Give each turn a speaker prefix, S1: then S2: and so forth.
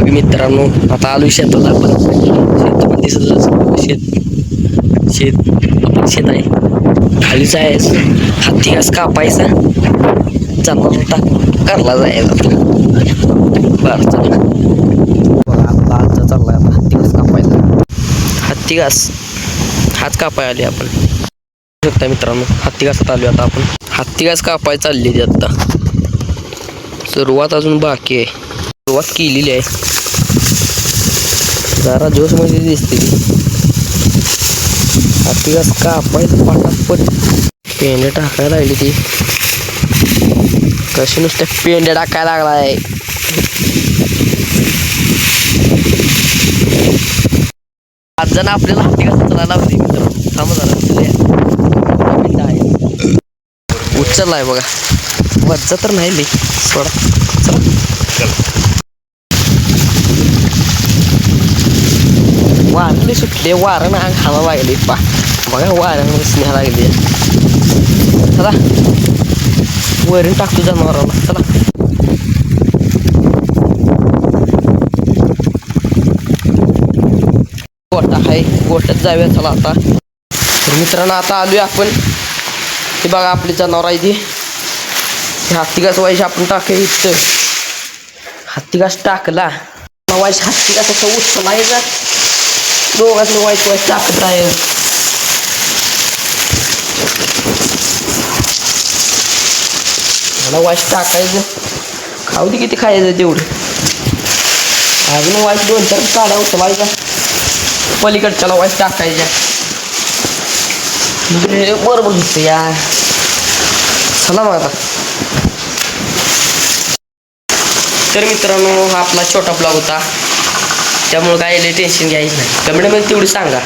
S1: बघा मित्रांनो, आता आलो शेतात. आपण शेत दिसत शेत आपलं शेत आहे. खालीच आहे. हत्ती घास कापायचा, जनावर करला जायचा. बरं चला बघा, आता आजचा चाललाय आता हत्ती घास कापायचा. हत्ती घास हाच कापाय आले आपण शकता मित्रांनो. हत्ती घासात आलो आता आपण. हत्ती घास कापाय चालली ती आता. सुरुवात अजून बाकी आहे. सुरुवात केलेली आहे. जरा जोश मध्ये दिसते ती. हत्ती घास कापायचं पटापट. पेंड्या टाकायला लागली ती. कशी नुसत्या पेंड्या टाकायला लागलाय. आज जण आपल्याला हत्ती घास चालायला लावली मित्रांनो. थांबा जरा उचललाय बघा. वरचा तर नाही लई सोडा. चला वारले सुटले. वारण अंग खाला लागली पा बघा. वाऱ्यामध्ये स्नेहा लागली. चला वरून टाकतो जनावरांना. चला गोटा आहे. गोट्यात जाऊया चला आता. तर मित्रांनो आता आलोय आपण. हे बघा आपली जनावर आहे ती. हत्ती घास व्हायची आपण टाकाय इथं. हत्ती घास टाकला व्हायची. हत्ती घास असं उचलायचा. दोघांनी व्हायचं टाकत आहे. मला वाईस टाकायचं. खाऊ दे किती खायचं तेवढं. अजून वाईस 2-4 काढा उचलायचा. पलीकडच्याला वाईस टाकायच्या. बरोबर दिसतं यार. चला मग आता. तर मित्रांनो हा आपला छोटा ब्लॉग होता. त्यामुळे काय टेन्शन घ्यायचं नाही. कमेंटमध्ये तेवढी सांगा.